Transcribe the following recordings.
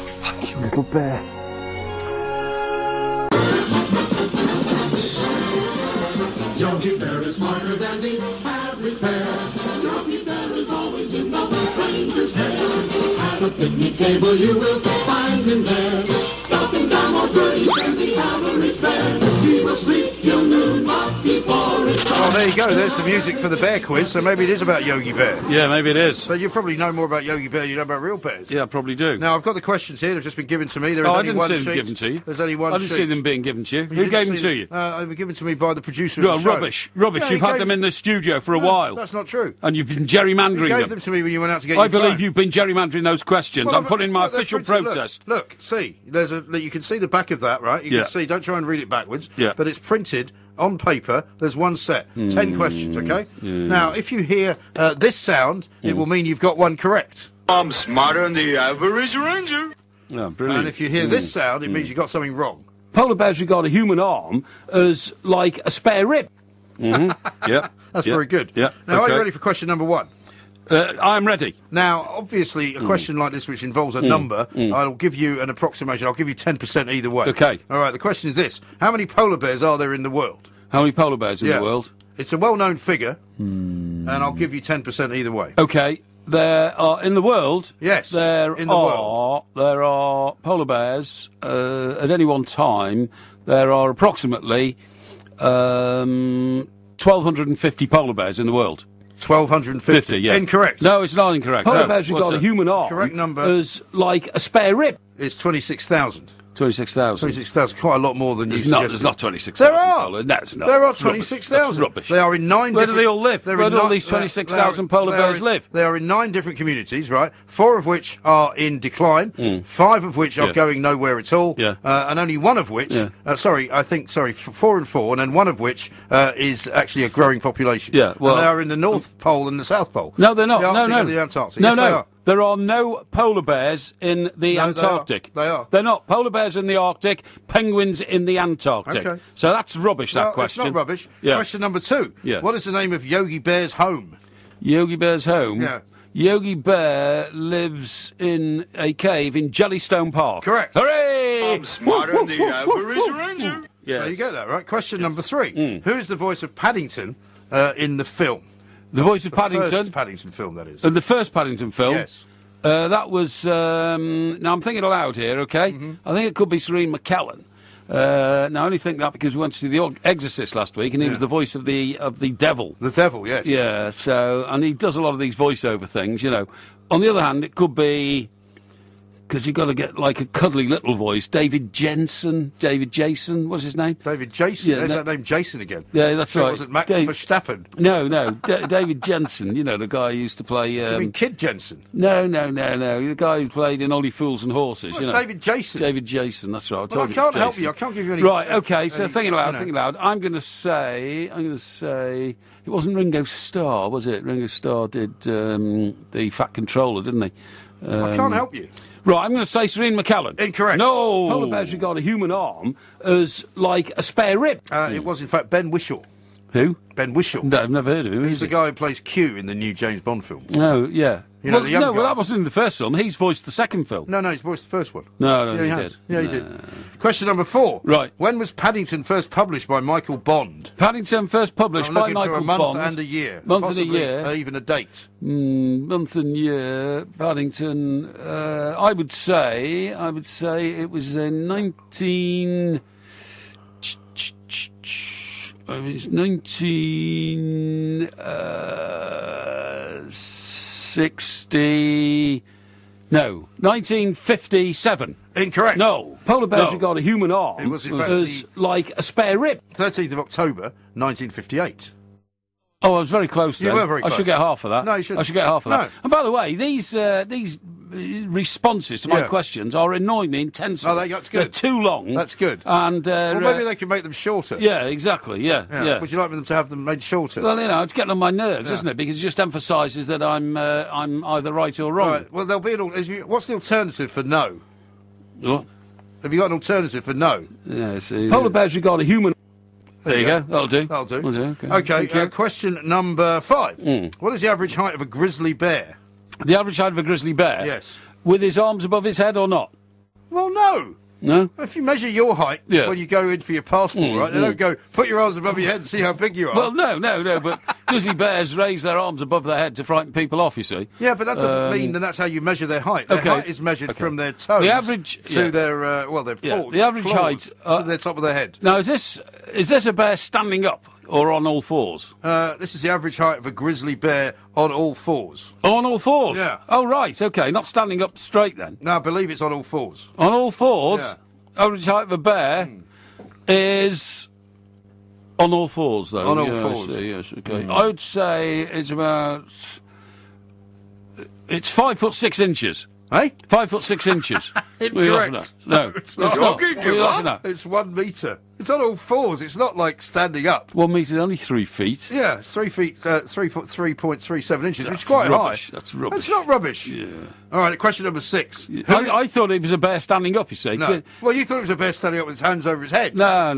Thank you, little bear. Yogi Bear is smarter than the average bear. Yogi Bear is always in the stranger's hair. At a picnic table you will find him there. Stopping down more birdies than the average bear. He will sleep till noon, but before it's Oh, there you go. There's the music for the bear quiz. So maybe it is about Yogi Bear. Yeah, maybe it is. But you probably know more about Yogi Bear than you know about real bears. Yeah, I probably do. Now, I've got the questions here. They've just been given to me. There is I only didn't one see them sheet. given to you. There's only one I didn't sheet. see them being given to you. You Who didn't gave see them to you? They were given to me by the producer of No, the show. rubbish. Yeah, You've had them in the studio for a while. That's not true. And you've been gerrymandering You gave them. them to me when you went out to get I your believe phone. you've been gerrymandering those questions. Well, I'm putting my look, they're official printed. protest. Look, see, you can see the back of that, right? You Yeah. can see. Don't try and read it backwards. Yeah. But it's printed on paper. There's one set, 10 questions. Okay. Now, if you hear this sound, it will mean you've got one correct. I'm smarter than the average ranger. Yeah, brilliant. And if you hear this sound, it means you've got something wrong. Polar bears regard a human arm as like a spare rib. Yeah. That's Yeah. very good. Yeah. Now, are Okay. you ready for question number one? I'm ready. Now, obviously, a question like this, which involves a number, I'll give you an approximation. I'll give you 10% either way. Okay. All right, the question is this. How many polar bears are there in the world? How many polar bears in Yeah. the world? It's a well-known figure, and I'll give you 10% either way. Okay. There are in the world. Yes, There in the world. There are polar bears at any one time. There are approximately 1,250 polar bears in the world. 1,250. Yeah. Incorrect. No, it's not incorrect. Polar No. bears regard What's a it? human arm Correct number. as like a spare rib. It's 26,000. 26,000. 26,000, quite a lot more than you suggested. There's not 26,000. There are. Polar. No, it's not. There are It's rubbish. 26,000. That's rubbish. They are in 9 Where do different... they all live? they're Where in do all nine- these 26,000 polar they are bears in- live? They are in 9 different communities, right? 4 of which are in decline, 5 of which are Yeah. going nowhere at all, Yeah. and only one of which, Yeah. 4 and 4, and then one of which is actually a growing population. Yeah, well- and they are in the North Pole and the South Pole. No, they're not. The No, Arctic no. and the Antarctic. No, Yes, no. they are. There are no polar bears in the No, they are. Antarctic. They are. They're not. Polar bears in the Arctic, penguins in the Antarctic. Okay. So that's rubbish, that Well, question. It's not rubbish. Yeah. Question number 2. Yeah. What is the name of Yogi Bear's home? Yogi Bear's home. Yeah. Yogi Bear lives in a cave in Jellystone Park. Correct. Hooray! I'm smarter than the average ranger. Yes. So you get that, right? Question number 3. Who is the voice of Paddington in the film? The voice of The Paddington. first Paddington film, that is. The first Paddington film. Yes. That was. Now I'm thinking aloud here. Okay. Mm-hmm. I think it could be Serene McKellen. Now I only think that because we went to see The Exorcist last week, and he was the voice of the devil. The devil, yes. Yeah. So, and he does a lot of these voiceover things. You know. On the other hand, it could be. Because you've got to get like a cuddly little voice. David Jason, what's his name? David Jason. Yeah, There's no- that name Jason again. Yeah, that's So right. it wasn't Max Dave- Verstappen. No, David Jensen, you know, the guy who used to play... I mean, Kid Jensen. No, the guy who played in Only Fools and Horses, What's you know. David Jason? David Jason, that's right. Well, I told you can't it's help Jason. you. I can't give you any... Right, okay, so any- thinking you aloud, know. I'm going to say, it wasn't Ringo Starr, was it? Ringo Starr did the Fat Controller, didn't he? I can't help you. Right, I'm going to say Serene McKellen. Incorrect. No! Polar bears regard a human arm as like a spare rib. It was, in fact, Ben Whishaw. Who? Ben Whishaw. No, I've never heard of him. He's Is the he? guy who plays Q in the new James Bond film. No, yeah. You know, the young well, guy. that wasn't in the first film. He's voiced the second film. No, he's voiced the first one. No, Yeah, he he has. did. Yeah, he did. Question number 4. Right. When was Paddington first published by Michael Bond? Paddington first published I'm by looking Michael for a month Bond. and a year. Month and a Possibly, year. even a date. Month and year. Paddington. I would say it was in 19. It's 1960. No, 1957. Incorrect. No, polar bears No. regard a human arm It was, in fact, as like a spare rib. 13th of October, 1958. Oh, I was very close You then. were very I should close. get half of that. No, you shouldn't. I should get half of that. No. And by the way, these responses to my Yeah. questions are annoyingly intensive. Oh, that's good. They're too long. That's good. And Well, maybe they can make them shorter. yeah, exactly. Yeah. Would you like them to have them made shorter? Well, you know, it's getting on my nerves, isn't it? Because it just emphasises that I'm either right or wrong. Right. Well, there'll be what's the alternative for no? What? Have you got an alternative for no? Yeah, see, polar bears regard a human. There you go. That'll do. That'll do. Will do. Okay. Okay. Thank you. Question number 5. What is the average height of a grizzly bear? The average height of a grizzly bear. Yes. With his arms above his head or not? Well, no. No? If you measure your height Yeah. when you go in for your passport, right, they don't go, put your arms above your head and see how big you are. Well, no, but grizzly bears raise their arms above their head to frighten people off, you see. yeah, but that doesn't mean that that's how you measure their height. Their okay. height is measured from their toes The average- to yeah. their, their Yeah, paws, the average claws height, to the top of their head. Now, is this a bear standing up or on all fours? This is the average height of a grizzly bear on all fours. On all fours? Yeah. Oh, right, okay, not standing up straight then. No, I believe it's on all fours. On all fours? Yeah. Average height of a bear is on all fours, though. On all Yeah, fours. I see, yes, okay. I would say it's about... It's 5'6". Hey? 5'6". What are you laughing at? No, it's not. not. Porky, What are you give laughing up. at? It's 1 metre. It's on all fours. It's not like standing up. 1 metre is only 3 feet. Yeah, it's 3 feet, 3 foot 3.37 inches, which is quite rubbish. high. That's rubbish. That's not rubbish. Yeah. All right, question number 6. I thought it was a bear standing up, you see. No. Well, you thought it was a bear standing up with his hands over his head. No.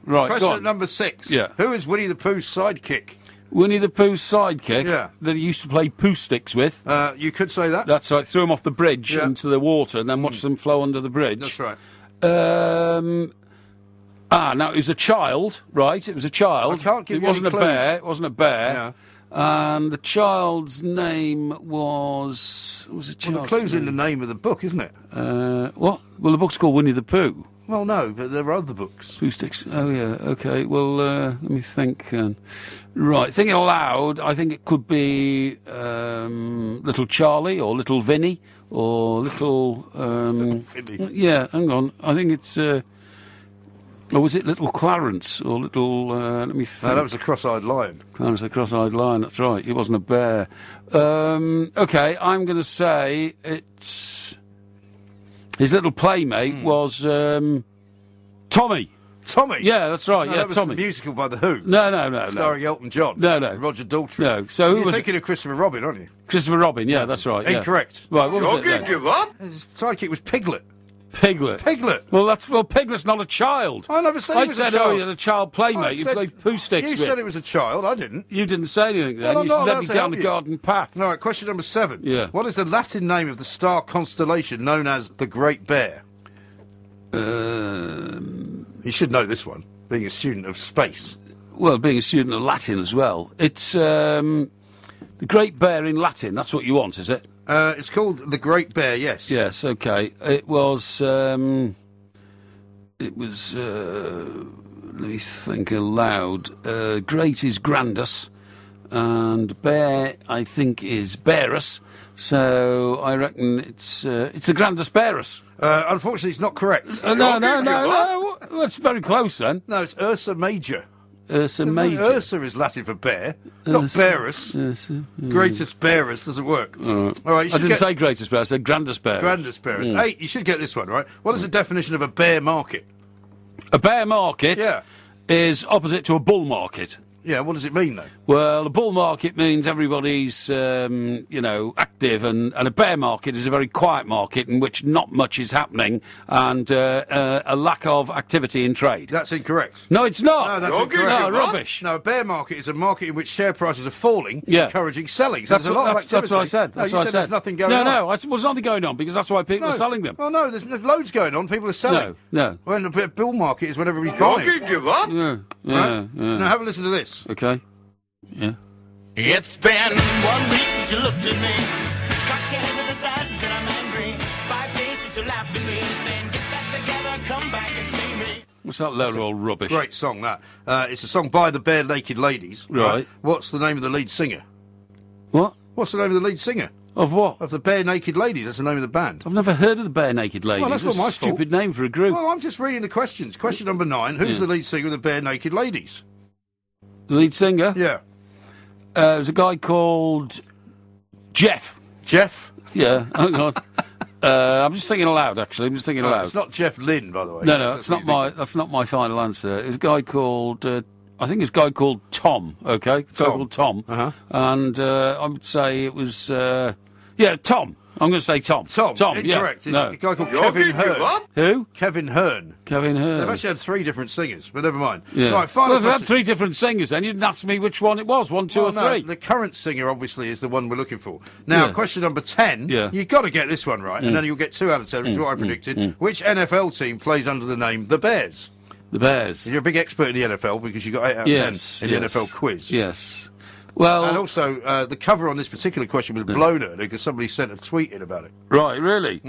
Right, go Question on. number 6. Yeah. Who is Winnie the Pooh's sidekick? Winnie the Pooh's sidekick Yeah. that he used to play poo sticks with. You could say that. That's right, threw him off the bridge Yeah. into the water and then watched them flow under the bridge. That's right. Now it was a child, right? It was a child. I can't give it you wasn't any a clues. bear. It wasn't a bear. Yeah. And the child's name was. What was the Well, child's the clue's in name? the name of the book, isn't it? What? Well, the book's called Winnie the Pooh. Well, no, but there are other books. Pooh sticks. Oh yeah. Okay. Well, let me think. Right. Thinking aloud, I think it could be Little Charlie or Little Vinny or Little. Vinny. Yeah. Hang on. I think it's. Or was it Little Clarence or Little? Let me think. No, that was a cross-eyed lion. Clarence the cross-eyed lion. That's right. It wasn't a bear. Okay. I'm going to say it's. His little playmate was Tommy. Tommy? Yeah, that's right. No, yeah, that was Tommy. the musical by The Who. No. Starring Elton John. No. Roger Daltrey. No. So who You're was thinking of Christopher Robin, aren't you? Christopher Robin? Yeah, that's right. Yeah. Incorrect. Right. What was it Porky, then? give up. His sidekick was Piglet. Piglet. Piglet. Well, Piglet's not a child. I never said I he was a said child. earlier the child playmate. I You said- played poo sticks You with. said it was a child. I didn't. You didn't say anything then. Well, I'm you not led allowed me to down help the you. garden path. All right, question number 7. Yeah. What is the Latin name of the star constellation known as the Great Bear? You should know this one, being a student of space. Well, being a student of Latin as well. It's the Great Bear in Latin. That's what you want, is it? It's called the Great Bear, yes. Yes, okay. It was. Let me think aloud. Great is Grandus, and Bear, I think, is Bearus. So I reckon it's the Grandus Bearus. Unfortunately, it's not correct. No. Well, that's very close then. No, it's Ursa Major. Ursa No, Major. Ursa is Latin for bear, not Bearus. Ursa. Greatest Bearus doesn't work. All right, you I should didn't get say Greatest Bear. I said Grandus Bearus. Grandest Bearus. 8, you should get this one, right? What is the definition of a bear market? A bear market Yeah. is opposite to a bull market. Yeah, what does it mean, though? Well, a bull market means everybody's, active, and a bear market is a very quiet market in which not much is happening and a lack of activity in trade. That's incorrect. No, it's not. No, that's Okay, incorrect. No, give up. rubbish. No, a bear market is a market in which share prices are falling, Yeah. encouraging selling. So That's there's a lot of that's activity. what I said. No, That's you what I said said. there's nothing going on. No, there's nothing going on because that's why people are selling them. Well, no, there's loads going on. People are selling. No. When a bull market is when everybody's buying. Porky, give up. Yeah. Right? Now have a listen to this. Okay. Yeah. It's been 1 week since you looked at me. Cocked your head to the side and said I'm angry. 5 days since you laughed at me, saying get back together, come back and see me. What's that load of old rubbish? Great song, that. It's a song by the Bare Naked Ladies. Right. What's the name of the lead singer? What? What's the name of the lead singer? Of what? Of the Bare Naked Ladies. That's the name of the band. I've never heard of the Bare Naked Ladies. Well, that's It's not my a stupid fault. name for a group. Well, I'm just reading the questions. Question number 9. Who's the lead singer of the Bare Naked Ladies? The lead singer? Yeah. It was a guy called Jeff. Jeff? Yeah, hang on. I'm just thinking aloud, actually. I'm just thinking aloud. It's not Jeff Lynne, by the way. No, that's not what you that's not my final answer. It was a guy called I think it's a guy called Tom. Okay, a guy Tom. called Tom. Uh-huh. And I would say it was Tom. I'm going to say Tom. Tom, yeah. incorrect. It's No. a guy called You're Kevin gonna give Hearn. up? Who? Kevin Hearn. Kevin Hearn. They've actually had 3 different singers, but never mind. Yeah. Right, final well, we've had question. 3 different singers, then. You didn't ask me which one it was. 1, 2, Well, or no, 3. the current singer, obviously, is the one we're looking for. Now, Yeah. question number 10. Yeah. You've got to get this one right, and then you'll get 2 out of 10, which is what I predicted. Which NFL team plays under the name The Bears? The Bears. You're a big expert in the NFL because you got 8 out of 10 in the NFL quiz. Yes. Well, And also, the cover on this particular question was blown earlier because somebody sent a tweet in about it. right, really?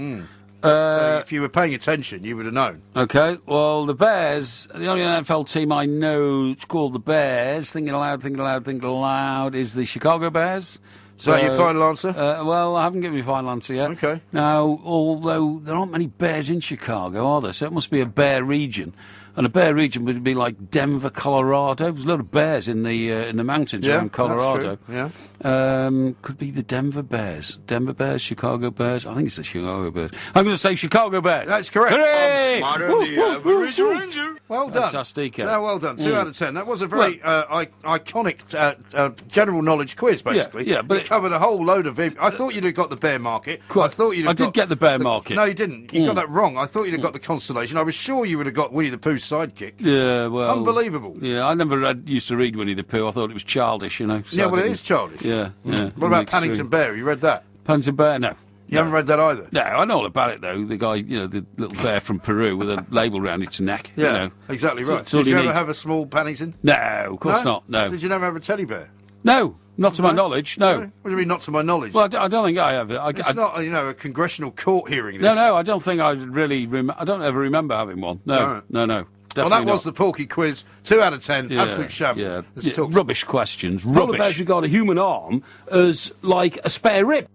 So if you were paying attention, you would have known. Okay, well, the Bears, the only NFL team I know it's called the Bears, thinking aloud, is the Chicago Bears. Is that your final answer? Well, I haven't given you a final answer yet. Okay. Now, although there aren't many bears in Chicago, are there? So it must be a bear region. And a bear region would be like Denver, Colorado. There's a lot of bears in the mountains around Colorado. That's true. Could be the Denver Bears. Denver Bears, Chicago Bears. I think it's the Chicago Bears. I'm going to say Chicago Bears. That's correct. Hooray! Smarter than the average ranger. Well done. Fantastic. Yeah, well done. 2 out of 10. That was a very iconic general knowledge quiz, basically. yeah, but it covered a whole load of... I thought you'd have got the bear market. I thought you'd have I did get the bear market. No, you didn't. You got that wrong. I thought you'd have got the constellation. I was sure you would have got Winnie the Pooh's sidekick. Yeah, well... Unbelievable. Yeah, I never used to read Winnie the Pooh. I thought it was childish, you know. So Yeah, I well, it didn't- is childish. Yeah, yeah. What about Makes Paddington sense. Bear? You read that? Paddington Bear? No. You haven't read that either? No, I know all about it, though. The guy, you know, the little bear from Peru with a label round its neck. Yeah, you know. exactly So right. it's all Did you ever need. have a small Paddington? No, of course not. No. Did you never have a teddy bear? No, not to my knowledge, no. What do you mean, not to my knowledge? Well, I don't think I have it. it's not, a congressional court hearing. No, This. no, I don't think I really... I don't ever remember having one. No, No. no. Well, Definitely that was not. the Porky quiz. 2 out of 10. Yeah, Absolute shambles. yeah. Let's Yeah, talk. rubbish questions. Polar Rubbish. bears regard a human arm as like a spare rib.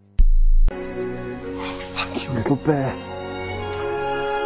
Little bear.